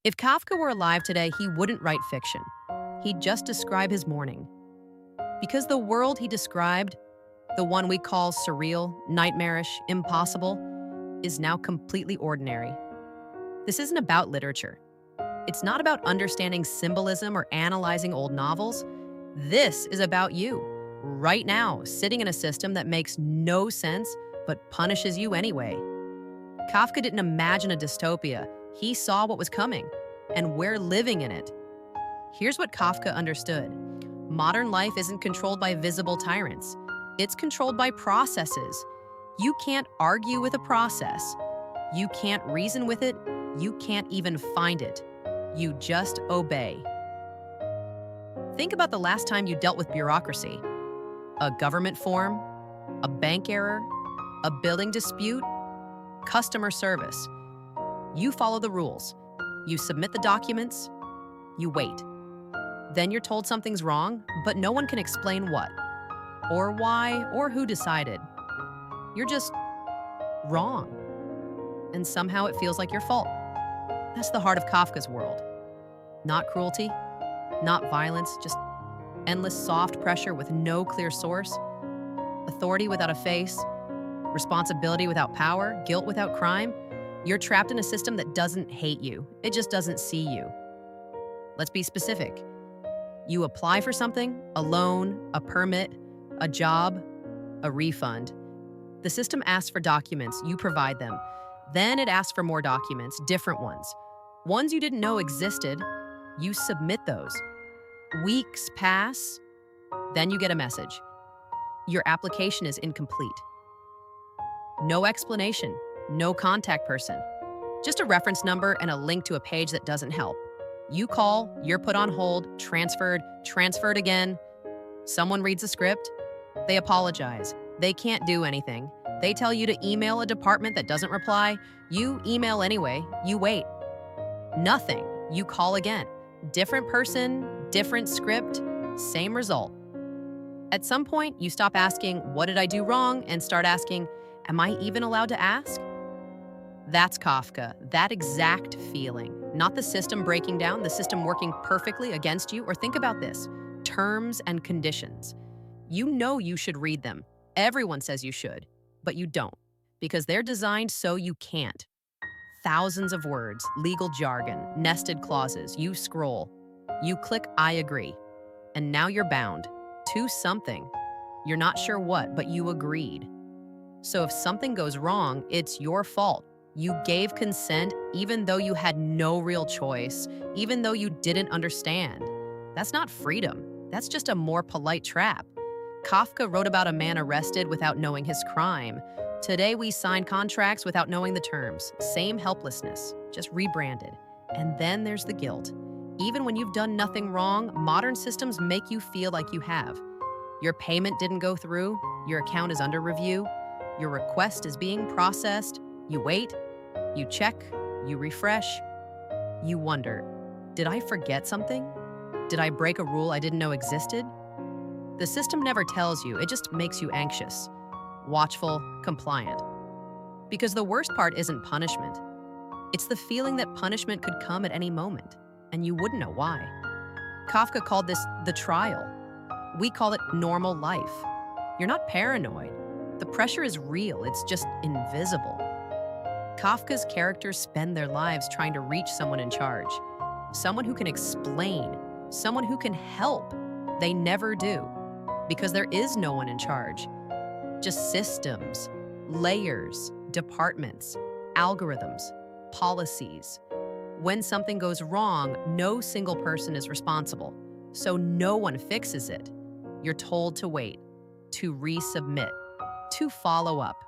If Kafka were alive today, he wouldn't write fiction. He'd just describe his morning. Because the world he described, the one we call surreal, nightmarish, impossible, is now completely ordinary. This isn't about literature. It's not about understanding symbolism or analyzing old novels. This is about you, right now, sitting in a system that makes no sense but punishes you anyway. Kafka didn't imagine a dystopia. He saw what was coming, and we're living in it. Here's what Kafka understood. Modern life isn't controlled by visible tyrants. It's controlled by processes. You can't argue with a process. You can't reason with it. You can't even find it. You just obey. Think about the last time you dealt with bureaucracy. A government form, a bank error, a billing dispute, customer service. You follow the rules. You submit the documents. You wait. Then you're told something's wrong, but no one can explain what, or why, or who decided. You're just wrong. And somehow it feels like your fault. That's the heart of Kafka's world. Not cruelty, not violence, just endless soft pressure with no clear source, authority without a face, responsibility without power, guilt without crime. You're trapped in a system that doesn't hate you. It just doesn't see you. Let's be specific. You apply for something, a loan, a permit, a job, a refund. The system asks for documents, you provide them. Then it asks for more documents, different ones you didn't know existed. You submit those. Weeks pass, then you get a message. Your application is incomplete. No explanation, no contact person. Just a reference number and a link to a page that doesn't help. You call, you're put on hold, transferred again. Someone reads the script. They apologize. They can't do anything. They tell you to email a department that doesn't reply. You email anyway. You wait. Nothing. You call again. Different person, different script, same result. At some point, you stop asking, what did I do wrong? And start asking, am I even allowed to ask? That's Kafka, that exact feeling. Not the system breaking down, the system working perfectly against you. Or think about this, terms and conditions. You know you should read them. Everyone says you should, but you don't, because they're designed so you can't. Thousands of words, legal jargon, nested clauses. You scroll. You click I agree. And now you're bound to something. You're not sure what, but you agreed. So if something goes wrong, it's your fault. You gave consent even though you had no real choice, even though you didn't understand. That's not freedom. That's just a more polite trap. Kafka wrote about a man arrested without knowing his crime. Today we sign contracts without knowing the terms. Same helplessness, just rebranded. And then there's the guilt. Even when you've done nothing wrong, modern systems make you feel like you have. Your payment didn't go through, your account is under review, your request is being processed, you wait, you check, you refresh, you wonder, did I forget something? Did I break a rule I didn't know existed? The system never tells you, it just makes you anxious, watchful, compliant. Because the worst part isn't punishment. It's the feeling that punishment could come at any moment, and you wouldn't know why. Kafka called this the trial. We call it normal life. You're not paranoid. The pressure is real, it's just invisible. Kafka's characters spend their lives trying to reach someone in charge, someone who can explain, someone who can help. They never do, because there is no one in charge. Just systems, layers, departments, algorithms, policies. When something goes wrong, no single person is responsible, so no one fixes it. You're told to wait, to resubmit, to follow up,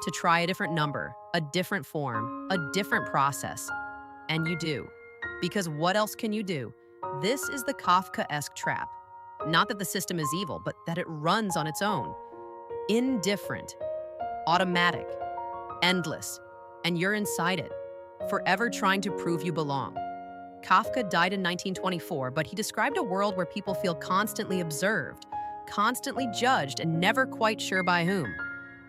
to try a different number, a different form, a different process. And you do. Because what else can you do? This is the Kafkaesque trap. Not that the system is evil, but that it runs on its own. Indifferent, automatic, endless, and you're inside it, forever trying to prove you belong. Kafka died in 1924, but he described a world where people feel constantly observed, constantly judged, and never quite sure by whom.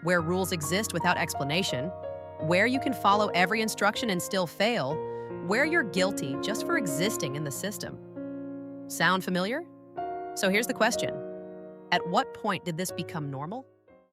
Where rules exist without explanation, where you can follow every instruction and still fail, where you're guilty just for existing in the system. Sound familiar? So here's the question. At what point did this become normal?